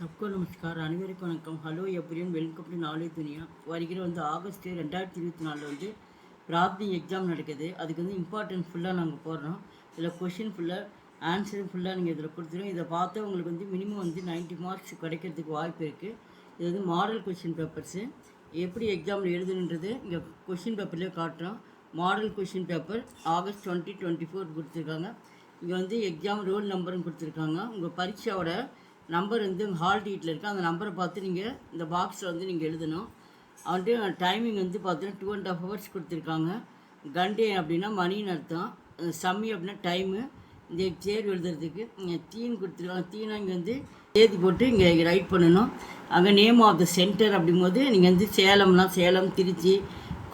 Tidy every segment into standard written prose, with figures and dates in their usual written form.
சப்கோ நமஸ்கார், அனைவருக்கும் வணக்கம். Hello எப்ரியன், welcome to knowledge துனியா. வருகிற ஆகஸ்ட் 2024 பிராப்தி எக்ஸாம் நடக்குது. அதுக்கு இம்பார்ட்டன்ட் ஃபுல்லாக நாங்கள் போடுறோம். இதில் கொஷின் ஃபுல்லாக ஆன்சரும் ஃபுல்லாக நீங்கள் இதில் கொடுத்துருவோம். இதை பார்த்தா உங்களுக்கு மினிமம் 90 மார்க்ஸ் கிடைக்கிறதுக்கு வாய்ப்பு இருக்குது. இது மாடல் கொஷின் பேப்பர்ஸு. எப்படி எக்ஸாமில் எழுதுன்றது இங்கே கொஷின் பேப்பர்லேயே காட்டுறோம். மாடல் கொஷின் பேப்பர் ஆகஸ்ட் 2024 கொடுத்துருக்காங்க. இங்கே எக்ஸாம் ரோல் நம்பரும் கொடுத்துருக்காங்க. உங்கள் பரீட்சாவோட நம்பர் ஹால் டிக்கெட்டில் இருக்குது. அந்த நம்பரை பார்த்து நீங்கள் இந்த பாக்ஸில் நீங்கள் எழுதணும். டைமிங் பார்த்தீங்கன்னா 2.5 hours கொடுத்துருக்காங்க. கண்டே அப்படின்னா மணின்னு அர்த்தம். சம்மி அப்படின்னா டைமு. இந்த தேர்வு எழுதுறதுக்கு தீன் கொடுத்துருக்காங்க. தீனா இங்கே தேதி போட்டு இங்கே ரைட் பண்ணணும். அங்கே நேம் ஆஃப் த சென்டர் அப்படிங்கும்போது நீங்கள் சேலம், திருச்சி,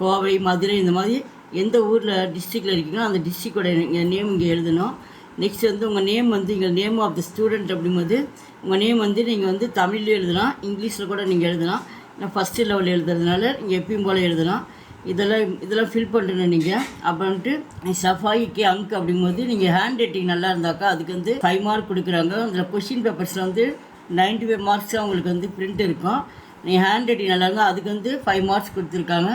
கோவை, மதுரை இந்த மாதிரி எந்த ஊரில் டிஸ்ட்ரிக்டில் இருக்கீங்களோ அந்த டிஸ்ட்ரிக்டோட நேம் இங்கே எழுதணும். நெக்ஸ்ட் உங்கள் நேம் இங்கே நேம் ஆஃப் த ஸ்டூடெண்ட் அப்படிங்கும்போது உங்கள் நேம் நீங்கள் தமிழ்லேயும் எழுதலாம், இங்கிலீஷில் கூட நீங்கள் எழுதலாம். நான் ஃபஸ்ட்டு லெவலில் எழுதுறதுனால நீங்கள் எப்பயும் போல் எழுதலாம். இதெல்லாம் ஃபில் பண்ணுறேன் நீங்கள். அப்புறம்ட்டு சஃபாய்க்கு அங்க் அப்படிங்கும்போது நீங்கள் ஹேண்ட் ரைட்டிங் நல்லா இருந்தாக்கா அதுக்கு 5 மார்க் கொடுக்குறாங்க. அதில் கொஷின் பேப்பர்ஸில் 95 மார்க்ஸ் உங்களுக்கு பிரிண்ட் இருக்கும். நீங்கள் ஹேண்ட் ரைட்டிங் நல்லா இருந்தால் அதுக்கு 5 மார்க்ஸ் கொடுத்துருக்காங்க.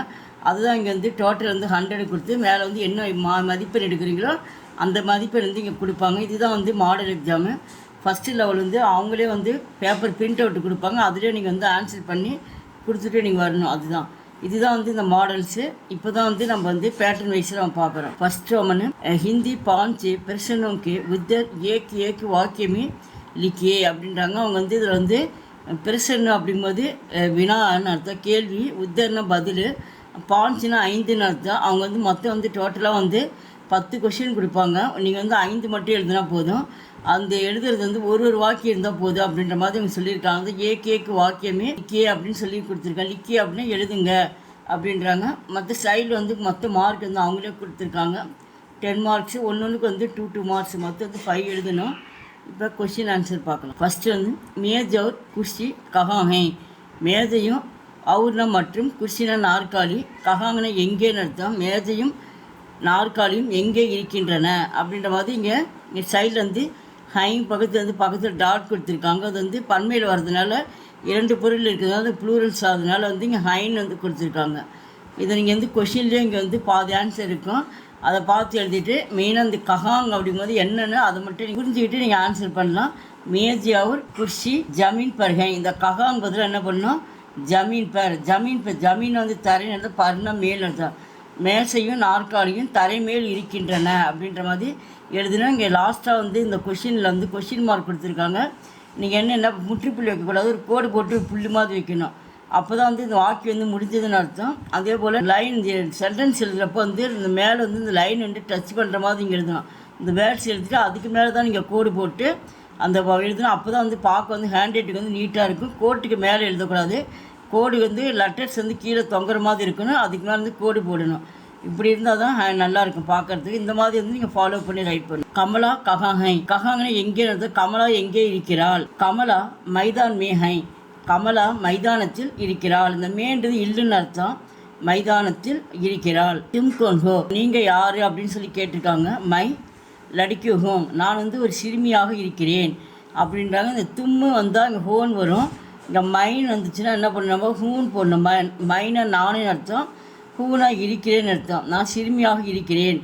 அதுதான் இங்கே டோட்டல் 100 கொடுத்து மேலே என்ன மதிப்பெண் எடுக்கிறீங்களோ அந்த மதிப்பெண் இங்கே கொடுப்பாங்க. இதுதான் மாடல் எக்ஸாமு. ஃபஸ்ட்டு லெவல் அவங்களே பேப்பர் பிரிண்ட் அவுட் கொடுப்பாங்க. அதிலே நீங்கள் ஆன்சர் பண்ணி கொடுத்துட்டு நீங்கள் வரணும். இதுதான் இந்த மாடல்ஸு. இப்போ தான் நம்ம பேட்டர்ன் வைஸில் நம்ம பார்க்குறோம். ஃபஸ்ட் ரோமனு ஹிந்தி 5 பிரசனோக்கு உத்தர் ஏக்கு வாக்கியமே லிக்கியே அப்படின்றாங்க. அவங்க இதில் பிரசன்னு அப்படிங்கும்போது வினான்னு அர்த்தம், கேள்வி. உத்தர்னா பதில், 5னா 5ன்னு அர்த்தம். அவங்க மொத்தம் டோட்டலாக 10 கொஷின் கொடுப்பாங்க. நீங்கள் 5 மட்டும் எழுதுனா போதும். அந்த எழுதுறது ஒரு வாக்கியம் இருந்தால் போதும் அப்படின்ற மாதிரி அவங்க சொல்லியிருக்காங்க. ஏக்கு வாக்கியமே லிக்கியே அப்படின்னு சொல்லி கொடுத்துருக்காங்க. லிக்கியே அப்படின்னா எழுதுங்க அப்படின்றாங்க. மற்ற சைடில் மொத்த மார்க் அவங்களே கொடுத்துருக்காங்க. 10 மார்க்ஸு, ஒன்றுக்கு 2 மார்க்ஸ், மொத்தம் 5 எழுதணும். இப்போ கொஷின் ஆன்சர் பார்க்கலாம். ஃபஸ்ட்டு மேஜ் और குர்சி கஹாं है. மேஜையும் அவுர்னா மற்றும் குர்சினா நாற்காலி, கஹாங்கன்னா எங்கேன்னு அர்த்தம். மேஜையும் நாற்காலியும் எங்கே இருக்கின்றன அப்படின்ற மாதிரி இங்கே சைடில் ஹை பக்கத்தில் டாட் கொடுத்துருக்காங்க. அது பன்மையில் வர்றதுனால 2 பொருள் இருக்கிறதுனால ப்ளூரல்ஸ் ஆகுதுனால இங்கே ஹைன்னு கொடுத்துருக்காங்க. இதை நீங்கள் கொஷின்லேயே இங்கே பாதி ஆன்சர் இருக்கும். அதை பார்த்து எழுதிட்டு மெயினாக கஹாங் அப்படிங்கும்போது என்னென்னு அதை மட்டும் புரிஞ்சுக்கிட்டு நீங்கள் ஆன்சர் பண்ணலாம். மேஜி அவர் குர்சி ஜமீன் பர்கை. இந்த கஹாங் பதில் என்ன பண்ணணும், ஜமீன் பர். ஜமீன் தரைன்னு பர்னா மேல் அர்த்தம். மேசையும் நாற்காலியும் தரைமேல் இருக்கின்றன அப்படின்ற மாதிரி எழுதுனா. இங்கே லாஸ்ட்டாக இந்த கொஷினில் கொஷின் மார்க் கொடுத்துருக்காங்க. நீங்கள் என்னென்ன முற்றுப்புள்ளி வைக்கக்கூடாது, ஒரு கோடு போட்டு புள்ளி மாதிரி வைக்கணும். அப்போ தான் இந்த வாக்கியம் முடிஞ்சதுன்னு அர்த்தம். அதே போல் லைன் சென்டென்ஸ் எழுதுகிறப்போ இந்த மேலே இந்த லைன் டச் பண்ணுற மாதிரி இங்கே எழுதணும். இந்த வேர்ட்ஸ் எழுதிட்டு அதுக்கு மேலே தான் நீங்கள் கோடு போட்டு அந்த எழுதணும். அப்போ தான் பார்க்க ஹேண்ட் ரைட்டிங் நீட்டாக இருக்கும். கோட்டுக்கு மேலே எழுதக்கூடாது. கோடு லெட்டர்ஸ் கீழே தொங்குற மாதிரி இருக்கணும். அதுக்கு மேலே கோடு போடணும். இப்படி இருந்தால் தான் நல்லாயிருக்கும் பார்க்குறதுக்கு. இந்த மாதிரி நீங்கள் ஃபாலோ பண்ணி ரைட் பண்ணணும். கமலா கஹாஹை. கஹாங்கன்னா எங்கே இருந்தது, கமலா எங்கே இருக்கிறாள். கமலா மைதான் மேஹை. கமலா மைதானத்தில் இருக்கிறாள். இந்த மேன்றது இல்லுன்னு அர்த்தம். மைதானத்தில் இருக்கிறாள். தும் கோன் ஹோ, நீங்கள் யார் அப்படின்னு சொல்லி கேட்டிருக்காங்க. மை லடிக்கு ஹோம், நான் ஒரு சிறுமியாக இருக்கிறேன் அப்படின்றாங்க. இந்த தும்மு வந்தால் இங்கே ஹோன் வரும். இங்கே மைன் வந்துச்சுன்னா என்ன பண்ணணும், ஹூன் போடணும். மைனா நானே அர்த்தம், ஹூனா இருக்கிறேன்னு அர்த்தம். நான் சிறுமியாக இருக்கிறேன்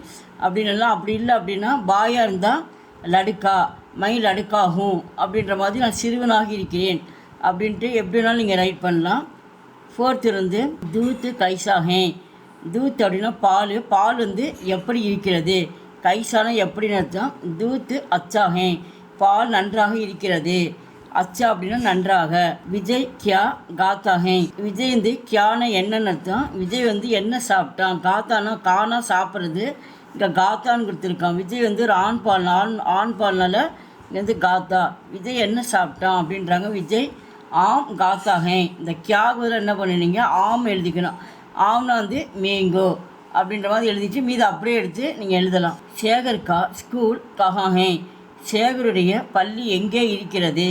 அப்படின்லாம். அப்படி இல்லை அப்படின்னா பாயாக இருந்தால் லடுக்கா, மை லடுக்கா ஹூம் அப்படின்ற மாதிரி நான் சிறுவனாக இருக்கிறேன் அப்படின்ட்டு எப்படினாலும் நீங்கள் ரைட் பண்ணலாம். ஃபோர்த்து தூத்து கைசாகே. தூத் அப்படின்னா பால். பால் எப்படி இருக்கிறது. கைசானா எப்படின்னு அர்த்தம். தூத்து அச்சாகே, பால் நன்றாக இருக்கிறது. அச்சா அப்படின்னா நன்றாக. விஜய் கியா காத்தாகே. விஜய் கியான என்னன்னு அர்த்தம். விஜய் என்ன சாப்பிட்டான். காத்தானா கானா சாப்பிட்றது, இங்கே காத்தான்னு கொடுத்துருக்கான். விஜய் ஒரு ஆண் பால்னால இங்கே காத்தா. விஜய் என்ன சாப்பிட்டான் அப்படின்றாங்க. விஜய் ஆம் காத்தாகே. இந்த கியாகுதில் என்ன பண்ணினீங்க, ஆம் எழுதிக்கணும். ஆம்னா மேங்கோ அப்படின்ற மாதிரி எழுதிட்டு மீது அப்படியே எடுத்து நீங்கள் எழுதலாம். சேகர்கா ஸ்கூல் கஹாஹே. சேகருடைய பள்ளி எங்கே இருக்கிறது.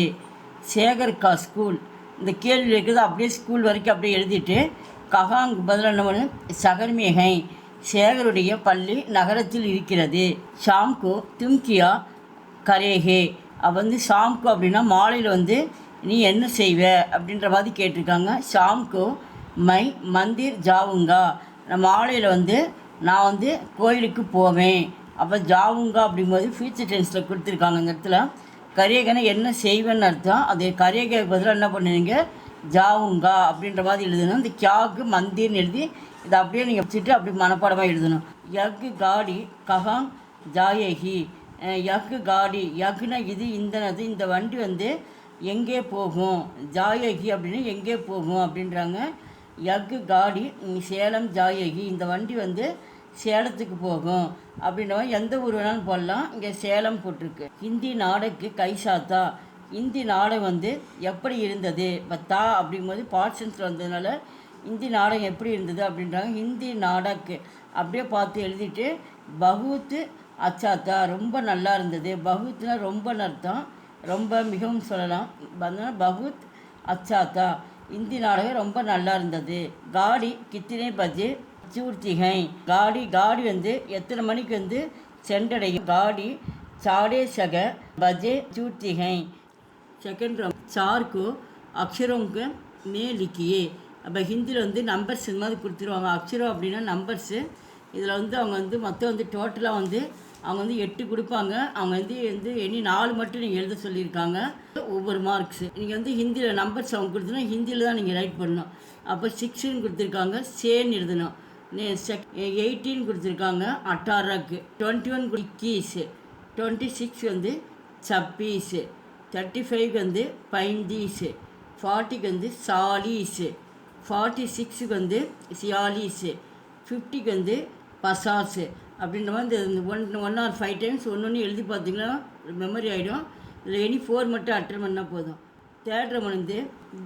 சேகர்கா ஸ்கூல், இந்த கேள்வி இருக்கிறது அப்படியே ஸ்கூல் வரைக்கும் அப்படியே எழுதிட்டு கஹாங் பதில் என்ன பண்ணு, சகர்மேகை. சேகருடைய பள்ளி நகரத்தில் இருக்கிறது. ஷாம்கோ தும்கியா கரேகே. ஷாம்கோ அப்படின்னா மாலையில் நீ என்ன செய்வ அப்படின்ற மாதிரி கேட்டிருக்காங்க. ஷாம்கோ மை மந்திர் ஜாவுங்கா, நான் மாலையில் வந்து நான் வந்து கோயிலுக்கு போவேன். அப்போ ஜாவுங்கா அப்படிங்கும்போது ஃபியூச்சர் டென்ஸில் கொடுத்துருக்காங்க. இந்த இடத்துல கரியகனை என்ன செய்வேன்னு அர்த்தம். அது கரியகைக்கு பதிலாக என்ன பண்ணுவீங்க, ஜாவுங்கா அப்படின்ற மாதிரி எழுதணும். இந்த கியாவுக்கு மந்திர்னு எழுதி இதை அப்படியே நீங்கள் வச்சுட்டு அப்படி மனப்பாடமாக எழுதணும். யக்கு காடி கஹாங் ஜாயகி, யக்கு காடி, யக்குனா இது இந்தனது, இந்த வண்டி வந்து எங்கே போகும், ஜாயகி அப்படின்னு எங்கே போகும் அப்படின்றாங்க. யக்கு காடி சேலம் ஜாயகி, இந்த வண்டி வந்து சேலத்துக்கு போகும் அப்படின்ற மாதிரி எந்த ஊர் வேணாலும் போடலாம். இங்கே சேலம் போட்டிருக்கு. ஹிந்தி நாடக்கு கைசாத்தா, ஹிந்தி நாடகம் வந்து எப்படி இருந்தது, இப்போ தா அப்படிங்கும்போது பார்ட்ஸன்ஸில் வந்ததுனால ஹிந்தி நாடகம் எப்படி இருந்தது அப்படின்றாங்க. ஹிந்தி நாடக்கு அப்படியே பார்த்து எழுதிட்டு பகுத்து அச்சாத்தா, ரொம்ப நல்லா இருந்தது. பகுத்னா ரொம்ப அர்த்தம், ரொம்ப மிகவும் சொல்லலாம். அதனால் பகுத் அச்சாத்தா, ஹிந்தி நாடகம் ரொம்ப நல்லா இருந்தது. காடி கித்தனை பஜே சூர்த்திகை, காடி காடி வந்து எத்தனை மணிக்கு வந்து சென்றடையும். காடி சாடே சக பஜே சூர்த்திகை. செகண்ட் சார்க்கு அக்ஷரோங்க மே லிக்கியே, அப்போ ஹிந்தியில் வந்து நம்பர்ஸ் இந்த மாதிரி கொடுத்துருவாங்க. அக்ஷரம் அப்படின்னா நம்பர்ஸு. இதில் வந்து அவங்க வந்து மொத்தம் வந்து டோட்டலாக வந்து அவங்க வந்து 8 கொடுப்பாங்க. அவங்க வந்து எண்ணி 4 மட்டும் நீங்கள் எழுத சொல்லியிருக்காங்க. ஒவ்வொரு மார்க்ஸு நீங்கள் வந்து ஹிந்தியில் நம்பர்ஸ் அவங்க கொடுத்தனா ஹிந்தியில் தான் நீங்கள் ரைட் பண்ணணும். அப்போ 6ன்னு கொடுத்துருக்காங்க, சேன்னு எழுதணும். 18 கொடுத்துருக்காங்க, 18க்கு. 21 21, 26 வந்து 26, 35 வந்து 35, 40க்கு வந்து 40, 46க்கு வந்து 46, 50க்கு வந்து 50 அப்படின்ற மாதிரி இந்த 1 or 5 டைம்ஸ் ஒன்று எழுதி பார்த்தீங்கன்னா மெமரி ஆகிடும். இதில் எனி 4 மட்டும் அட்டன் பண்ணால் போதும். தேர்ட் வந்து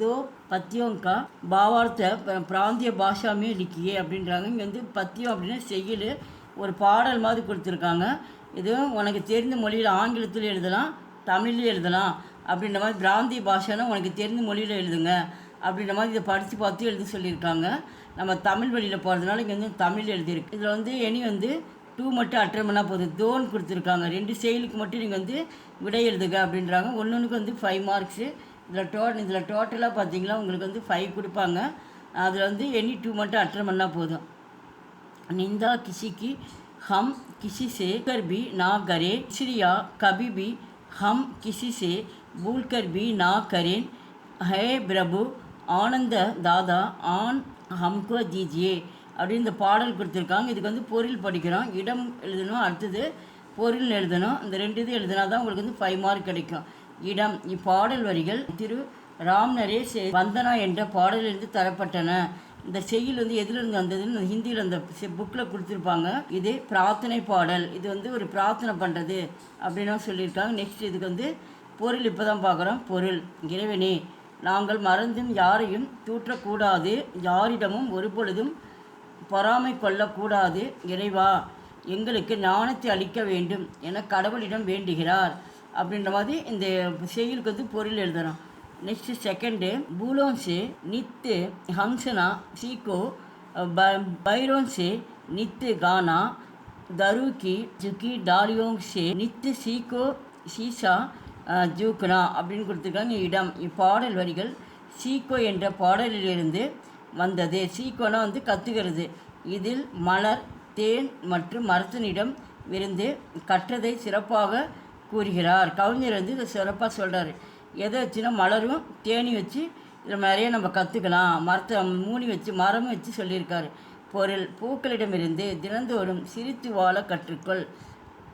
தோ பத்தியோங்கா பாவார்த்த பிராந்திய பாஷாமே லிக்கியே அப்படின்றாங்க. இங்கே வந்து பத்தியம் அப்படின்னா செய்யுள், ஒரு பாடல் மாதிரி கொடுத்துருக்காங்க. இதுவும் உனக்கு தெரிந்த மொழியில் ஆங்கிலத்தில் எழுதலாம், தமிழில் எழுதலாம் அப்படின்ற மாதிரி. பிராந்திய பாஷானா உனக்கு தெரிந்த மொழியில் எழுதுங்க அப்படின்ற மாதிரி இதை படித்து பார்த்து எழுத சொல்லியிருக்காங்க. நம்ம தமிழ் வழியில் போகிறதுனால இங்கே வந்து தமிழ் எழுதியிருக்கு. இதில் வந்து இனி வந்து 2 மட்டும் அட்டன் பண்ணால் போதும். தோன்னு கொடுத்துருக்காங்க. 2 செயலுக்கு மட்டும் நீங்கள் வந்து விடை எழுதுக அப்படின்றாங்க. ஒன்றுக்கு வந்து 5 மார்க்ஸு. இதில் டோட்டலாக பார்த்தீங்கன்னா உங்களுக்கு வந்து 5 கொடுப்பாங்க. அதில் வந்து எனி 2 மட்டும் அட்டன் பண்ணால் போதும். நிந்தா கிசிக்கு ஹம் கிசி சே கர் பி நா கரே, ஸ்ரீயா கபி பி ஹம் கிசி சே பூல் கர் பி நா Karen, hey Prabhu Ananda Dada on ஹம்கோ தீஜியே அப்படின்னு இந்த பாடல் கொடுத்துருக்காங்க. இதுக்கு வந்து பொருள் படிக்கிறோம். இடம் எழுதணும், அடுத்தது பொருள் எழுதணும். இந்த 2 இது எழுதினா தான் உங்களுக்கு வந்து 5 மார்க் கிடைக்கும். இடம், இப்பாடல் வரிகள் திரு ராம் நரேஷ் வந்தனா என்ற பாடலிலிருந்து தரப்பட்டன. இந்த செய்யுள் வந்து எதிலிருந்து வந்ததுன்னு ஹிந்தியில் அந்த புக்கில் கொடுத்துருப்பாங்க. இது பிரார்த்தனை பாடல், இது வந்து ஒரு பிரார்த்தனை பண்ணுறது அப்படின்னு சொல்லியிருக்காங்க. நெக்ஸ்ட் இதுக்கு வந்து பொருள் இப்போ தான் பார்க்குறோம். பொருள், இறைவனே நாங்கள் மறந்தும் யாரையும் தூற்றக்கூடாது, யாரிடமும் ஒரு பொழுதும் பொறாமை கொள்ளக்கூடாது. இறைவா எங்களுக்கு ஞானத்தை அளிக்க வேண்டும் என கடவுளிடம் வேண்டுகிறார் அப்படின்ற மாதிரி இந்த செய்யுளுக்கு வந்து பொருள் எழுதணும். நெக்ஸ்ட்டு செகண்டு பூலோன் से नित्य हंसना सीखो, बैरों से नित्य गाना, दरू की झुकी डालियों से नित्य सीखो शीशा ஜூக்னா அப்படின்னு கொடுத்துருக்காங்க. இடம், இப்பாடல் வரிகள் சீக்கோ என்ற பாடலிலிருந்து வந்தது. சீக்கோனா வந்து கற்றுக்கிறது. இதில் மலர், தேன் மற்றும் மரத்தனிடம் இருந்து கற்றதை சிறப்பாக கூறுகிறார். கவிஞர் வந்து இதை சிறப்பாக சொல்கிறார். எதை வச்சுன்னா மலரும் தேனி வச்சு இதில் நிறைய நம்ம கற்றுக்கலாம். மரத்தை மூணி வச்சு மரமும் வச்சு சொல்லியிருக்காரு. பொருள், பூக்களிடமிருந்து தினந்தோறும் சிரித்து வாழ கற்றுக்கொள்,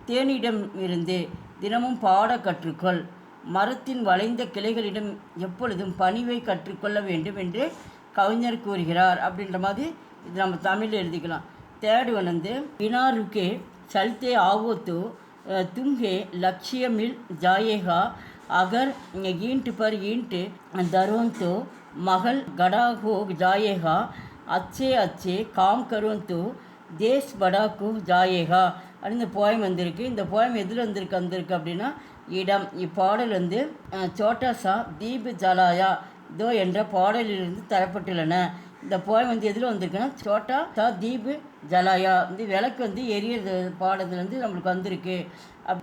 தேனியிடம் இருந்து தினமும் பாட கற்றுக்கொள், மரத்தின் வளைந்த கிளைகளிடம் எப்பொழுதும் பணிவை கற்றுக்கொள்ள வேண்டும் என்று கவிஞர் கூறுகிறார் அப்படின்ற மாதிரி இது நம்ம தமிழில் எழுதிக்கலாம். தேர்டு வந்து बिना रुके चलते आओ तो तुम्हें लक्ष्य मिल जाएगा, अगर ईंट पर ईंट धरो तो महल गड़ा हो जाएगा, अच्छे अच्छे काम करो तो देश बड़ा हो जाएगा அப்படின்னு இந்த போயம் வந்திருக்கு. இந்த போயம் எதில் வந்திருக்கு அப்படின்னா இடம். இப்பாடல் வந்து சோட்டாசா தீப் ஜலாயா தோ என்ற பாடலிலிருந்து தரப்பட்டுள்ளன. இந்த போயம் வந்து எதில் வந்திருக்குன்னா சோட்டா சா தீப் ஜலாயா வந்து விளக்கு வந்து எரிய பாடத்துலேருந்து நம்மளுக்கு வந்திருக்கு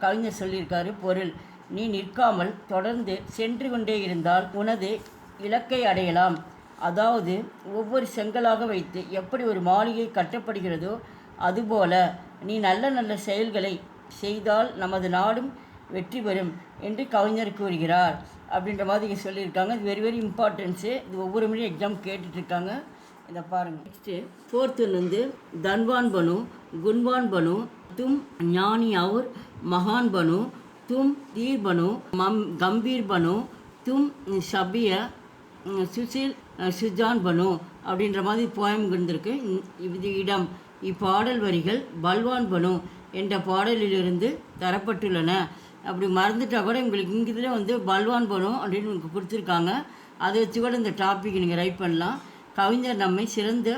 கவிஞர் சொல்லியிருக்காரு. பொருள், நீ நிற்காமல் தொடர்ந்து சென்று கொண்டே இருந்தால் உனது இலக்கை அடையலாம். அதாவது ஒவ்வொரு செங்கலாக வைத்து எப்படி ஒரு மாளிகை கட்டப்படுகிறதோ அதுபோல நீ நல்ல நல்ல செயல்களை செய்தால் நமது நாடும் வெற்றி பெறும் என்று கவிஞர் கூறுகிறார் அப்படின்ற மாதிரி சொல்லியிருக்காங்க. இது வெரி வெரி இம்பார்ட்டன்ஸு. இது ஒவ்வொரு முறையும் எக்ஸாம் கேட்டுட்ருக்காங்க. இதை பாருங்கள். நெக்ஸ்ட்டு 4th வந்து தன்வான் பனு, குன்வான் பனு, தும் ஞானி அவுர் மகான் பனு, தும் தீர் பனு, கம்பீர் பனு, தும் ஷபிய சுசில் சுஜான் பனு அப்படின்ற மாதிரி போயம் இருந்திருக்கு. இது இடம். இப்பாடல் வரிகள் பல்வான் பனு என்ற பாடலிலிருந்து தரப்பட்டுள்ளன. அப்படி மறந்துட்டால் கூட உங்களுக்கு இங்கே இதில் வந்து பல்வான் பனு அப்படின்னு உங்களுக்கு கொடுத்துருக்காங்க. அதை வச்சு கூட இந்த டாபிக் நீங்கள் ரைட் பண்ணலாம். கவிஞர் நம்மை சிறந்த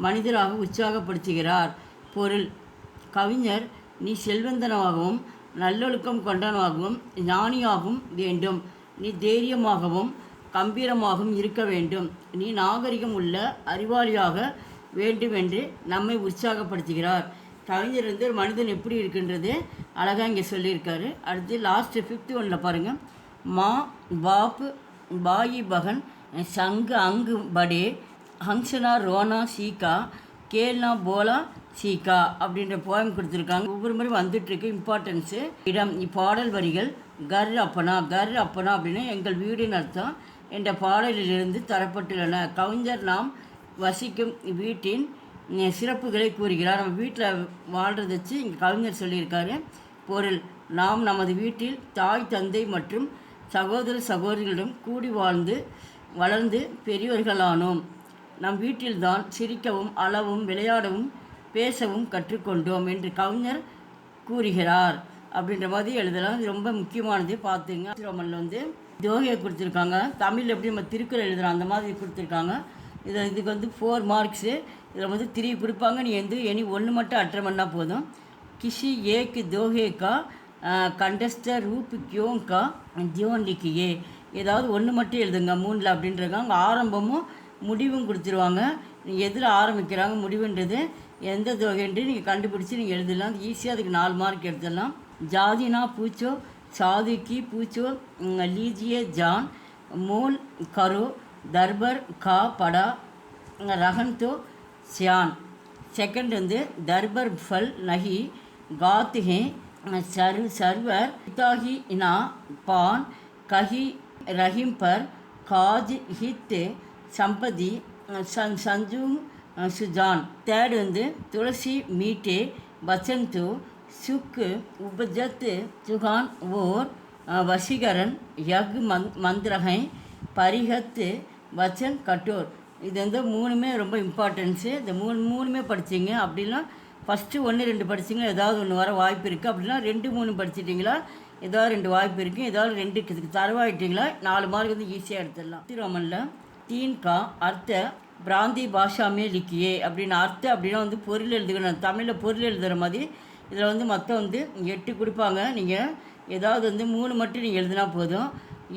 மனிதராக உற்சாகப்படுத்துகிறார். பொருள்: கவிஞர் நீ செல்வந்தனாகவும் நல்லொழுக்கம் கொண்டவனாகவும் ஞானியாகவும் வேண்டும். நீ தைரியமாகவும் கம்பீரமாகவும் இருக்க வேண்டும். நீ நாகரிகம் உள்ள அறிவாளியாக வேண்டும் என்று நம்மை உற்சாகப்படுத்துகிறார். கவிஞர் வந்து ஒரு மனிதன் எப்படி இருக்கின்றது அழகாக இங்கே சொல்லியிருக்காரு. அடுத்து லாஸ்ட்டு 5th ஒன்றில் பாருங்கள். மா பாப் பாயி பகன் சங்கு அங்கு படே ஹங்சனா ரோனா சீகா கேல்னா போலா சீகா அப்படின்ற போயம் கொடுத்துருக்காங்க. ஒவ்வொரு முறை வந்துட்டுருக்கு இம்பார்ட்டன்ஸு. இடம். இப்பாடல் வரிகள் கர் அப்பனா அப்படின்னு எங்கள் வீடுன்னு அர்த்தம் என்ற பாடலிலிருந்து தரப்பட்டுள்ளன. கவிஞர் நாம் வசிக்கும் வீட்டின் சிறப்புகளை கூறுகிறார். நம்ம வீட்டில் வாழ்கிறத வச்சு இங்கே கவிஞர் சொல்லியிருக்காரு. பொருள்: நாம் நமது வீட்டில் தாய் தந்தை மற்றும் சகோதர சகோதரிகளிடம் கூடி வாழ்ந்து வளர்ந்து பெரியவர்களானோம். நம் வீட்டில்தான் சிரிக்கவும் அளவும் விளையாடவும் பேசவும் கற்றுக்கொண்டோம் என்று கவிஞர் கூறுகிறார் அப்படின்ற மாதிரி எழுதலாம். இது ரொம்ப முக்கியமானது, பார்த்துங்க. ரோமனில் வந்து தோகையை கொடுத்துருக்காங்க. தமிழ் எப்படி நம்ம திருக்குறள் எழுதுகிறோம் அந்த மாதிரி கொடுத்துருக்காங்க. இதுக்கு வந்து 4 மார்க்ஸு. இதில் வந்து 3 கொடுப்பாங்க. நீ வந்து எனி 1 மட்டும் அட்டன் பண்ணால் போதும். கிஷி ஏக்கு தோஹேக்கா கண்டஸ்ட ரூப் கியோங்கா ஜியோன் லிக்கியே. ஏதாவது 1 மட்டும் எழுதுங்க 3ல் அப்படின்றாங்க. அங்கே ஆரம்பமும் முடிவும் கொடுத்துருவாங்க. நீங்கள் எதில் ஆரம்பிக்கிறாங்க முடிவுன்றது எந்த தொகைன்று நீங்கள் கண்டுபிடிச்சி நீங்கள் எழுதலாம். ஈஸியாக அதுக்கு 4 மார்க் எடுத்துடலாம். ஜாதினா பூச்சோ சாதுக்கி பூச்சோ லீஜியே ஜான் மூல் கரோ தர்பர் கா படா ரகன் தோ சியான். செகண்ட் வந்து தர்பர் ஃபல் நஹி காத் ஹே சர்வர் பிதாஹி இனா பான் கஹி Rahim per gauge ஹித் somebody சஞ்சுங் Sujan. Third வந்து துளசி மீட்டே வசந்து சுக் உபஜத் சுகான் ஓர் வசீகரன் யக் மந்திரகை பரிகத் வச்சன் கட்டோர். இது வந்து 3மே ரொம்ப இம்பார்ட்டன்ஸு. இந்த மூணுமே படிச்சிங்க அப்படின்னா ஃபஸ்ட்டு 1 2 படிச்சிங்களா ஏதாவது ஒன்று வர வாய்ப்பு இருக்குது. அப்படின்னா 2 3 படிச்சிட்டிங்களா ஏதாவது 2 வாய்ப்பு இருக்குது. ஏதாவது 2 தரவாயிட்டிங்களா 4 மார்க் வந்து ஈஸியாக எடுத்துடலாம். ரோமனில் 3 கா அர்த்த பிராந்தி பாஷாமே லிக்கியே அப்படின்னு அர்த்தம் அப்படின்னா வந்து பொருள் எழுதுக்கணும். தமிழில் பொருள் எழுதுகிற மாதிரி இதில் வந்து மொத்தம் வந்து 8 கொடுப்பாங்க. நீங்கள் ஏதாவது வந்து 3 மட்டும் நீங்கள் எழுதினா போதும்,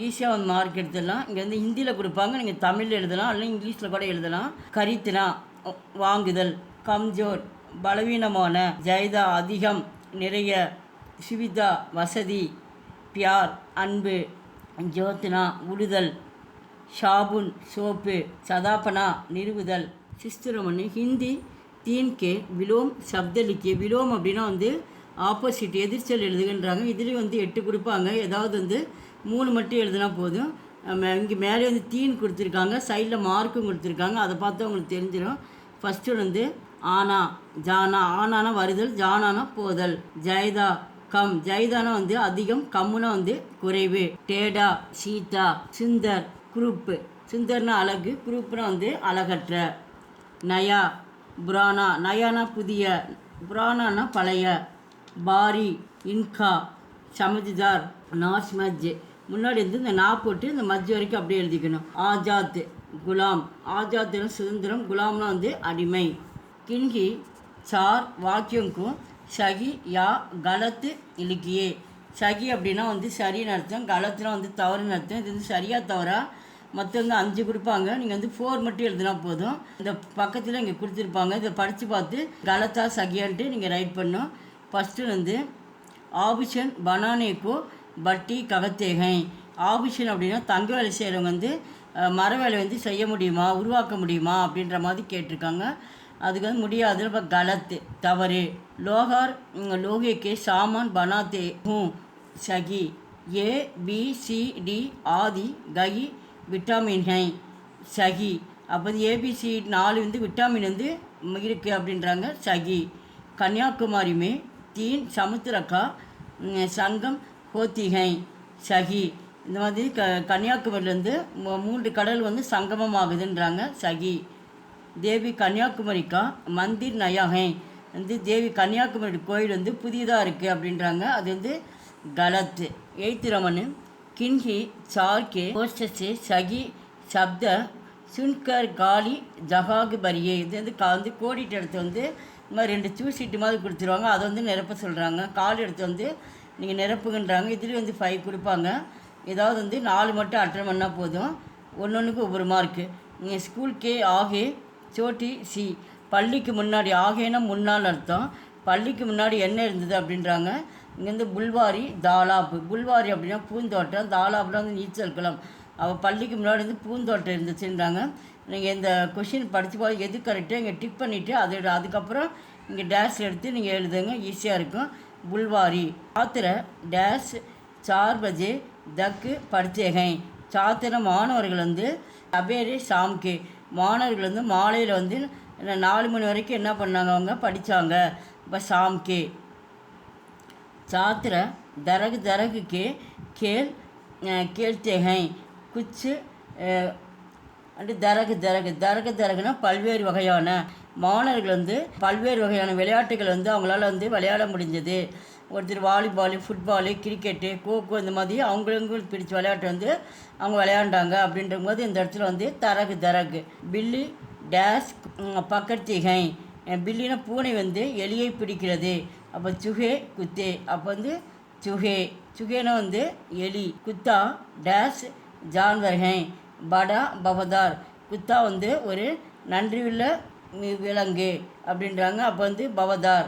ஈஸியாக வந்து மார்க் எடுத்துடலாம். இங்கே வந்து ஹிந்தியில் கொடுப்பாங்க, நீங்கள் தமிழில் எழுதலாம், இல்லை இங்கிலீஷில் கூட எழுதலாம். கரித்தினா வாங்குதல், கம்ஜோர் பலவீனமான, ஜைதா அதிகம் நிறைய, சுவிதா வசதி, பியார் அன்பு, ஜோத்னா உழுதல், ஷாபுன் சோப்பு, சதாபனா நிறுவுதல். சிஸ்துரமணி ஹிந்தி 3 கே விலோம் சப்தலிக்கிய. விலோம் அப்படின்னா வந்து ஆப்போசிட் எதிர்ச்சல் எழுதுகின்றாங்க. இதுலேயும் வந்து 8 கொடுப்பாங்க. ஏதாவது வந்து 3 மட்டும் எழுதுனா போதும். இங்கே மேலே வந்து 3 கொடுத்துருக்காங்க, சைடில் மார்க்கும் கொடுத்துருக்காங்க. அதை பார்த்து உங்களுக்கு தெரிஞ்சிடும். ஃபஸ்ட்டு வந்து ஆனா ஜானா. ஆனானா வருதல், ஜானானா போதல். ஜைதா கம். ஜைதானா வந்து அதிகம், கம்முனா வந்து குறைவு. டேடா சீதா. சுந்தர் குரூப்பு. சுந்தர்னா அழகு, குரூப்னா வந்து அழகற்ற. நயா புராணா. நயானா புதிய, புராணானா பழைய. பாரி இன்கா சமஜ்தார். நாஸ் மஜ். முன்னாடி வந்து இந்த நா போட்டு இந்த மஜ் வரைக்கும் அப்படியே எழுதிக்கணும். ஆஜாத் குலாம். ஆஜாத்னா சுதந்திரம், குலாம்னா வந்து அடிமை. கின்கி சார் வாக்கியங்கும் சகி யா கலத்து இலக்கியே. சகி அப்படின்னா வந்து சரின்னு அர்த்தம், கலத்துனா வந்து தவறுன்னு அர்த்தம். இது வந்து சரியாக தவறா மொத்தம் வந்து 5 கொடுப்பாங்க. நீங்கள் வந்து 4 மட்டும் எழுதினா போதும். இந்த பக்கத்தில் இங்கே கொடுத்துருப்பாங்க, இதை படித்து பார்த்து கலத்தா சகியான்ட்டு நீங்கள் ரைட் பண்ணணும். ஃபஸ்ட்டு வந்து ஆபிஷன் பனானேக்கோ பட்டி ககத்தேகை. ஆபீஷன் அப்படின்னா தங்க வேலை செய்கிறவங்க வந்து மர வேலை வந்து செய்ய முடியுமா, உருவாக்க முடியுமா அப்படின்ற மாதிரி கேட்டிருக்காங்க. அதுக்கு வந்து முடியாது. இப்போ கலத்து தவறு. லோகார் லோகேக்கே சாமான் பனாத்தே சகி. ஏபிசிடி ஆதி கை விட்டாமின் ஹை சகி. அப்போ வந்து ஏபிசி 4 வந்து விட்டாமின் வந்து இருக்குது அப்படின்றாங்க சகி. கன்னியாகுமரி மே தீன் சமுத்திரக்கா சங்கம் ஹோத்திகை சகி. இந்த மாதிரி கன்னியாகுமரியிலேருந்து 3 கடல் வந்து சங்கமம் ஆகுதுன்றாங்க சகி. தேவி கன்னியாகுமரிக்கா மந்திர் நயாகை வந்து தேவி கன்னியாகுமரி கோயில் வந்து புதிதாக இருக்குது அப்படின்றாங்க. அது வந்து கலத்து. எய்த்திரமனு கின்ஹி சார்கே கோஷ்டே சகி சப்த சுன்கர் காலி ஜகாகு பரியே. இது வந்து கோடிட்டு எடுத்து வந்து இந்த மாதிரி 2 சூசிட்டு மாதிரி கொடுத்துருவாங்க. அதை வந்து நிரப்ப சொல்கிறாங்க. கால் எடுத்து வந்து நீங்கள் நிரப்புங்கன்றாங்க. இதுலேயும் வந்து 5 கொடுப்பாங்க. ஏதாவது வந்து 4 மட்டும் அட்டன் பண்ணால் போதும். ஒன்றுக்கு ஒவ்வொரு மார்க்கு. நீங்கள் ஸ்கூல்கே ஆகே சோட்டி சி. பள்ளிக்கு முன்னாடி ஆகேனா முன்னால் அர்த்தம். பள்ளிக்கு முன்னாடி என்ன இருந்தது அப்படின்றாங்க. இங்கேருந்து புல்வாரி தாலாப். புல்வாரி அப்படின்னா பூந்தோட்டம், தாலாப்லாம் வந்து நீச்சல் குளம். அவள் பள்ளிக்கு முன்னாடி வந்து பூந்தோட்டம் இருந்துச்சுன்றாங்க. நீங்கள் இந்த கொஷின் படித்து போது எது கரெக்டாக இங்கே டிக் பண்ணிவிட்டு அதுக்கப்புறம் இங்கே டேஷ் எடுத்து நீங்கள் எழுதுங்க, ஈஸியாக இருக்கும். புல்வாரி. சாத்திர டேஷ் 4 பஜே தக்கு படுத்தேகை. சாத்திர மாணவர்கள் வந்து அபேரே சாம்கே. மாணவர்கள் வந்து மாலையில் வந்து 4 மணி வரைக்கும் என்ன பண்ணாங்க, அவங்க படித்தாங்க. இப்போ சாம்கே. சாத்திர தரகு தரகுக்கே கேள் கேள்தேகை குச்சு அண்டு தரகு தரகு. தரகு தரகுனா பல்வேறு வகையான. மாணவர்கள் வந்து பல்வேறு வகையான விளையாட்டுகள் வந்து அவங்களால வந்து விளையாட முடிஞ்சது. ஒருத்தர் வாலிபாலு, ஃபுட்பாலு, கிரிக்கெட்டு, கோகோ இந்த மாதிரி அவங்களுக்கு பிடிச்ச விளையாட்டு வந்து அவங்க விளையாண்டாங்க. அப்படின்ற போது இந்த இடத்துல வந்து தரகு தரகு. பில்லி டேஷ் பக்கத்திகை. பில்லினா பூனை வந்து எலியை பிடிக்கிறது. அப்போ சுகே குத்தே. அப்போ வந்து சுகே. சுகேனா வந்து எலி. குத்தா டேஷ் ஜான்வர்கை படா பவதார். குத்தா வந்து ஒரு நன்றியுள்ள விலங்கு அப்படின்றாங்க. அப்போ வந்து பவதார்.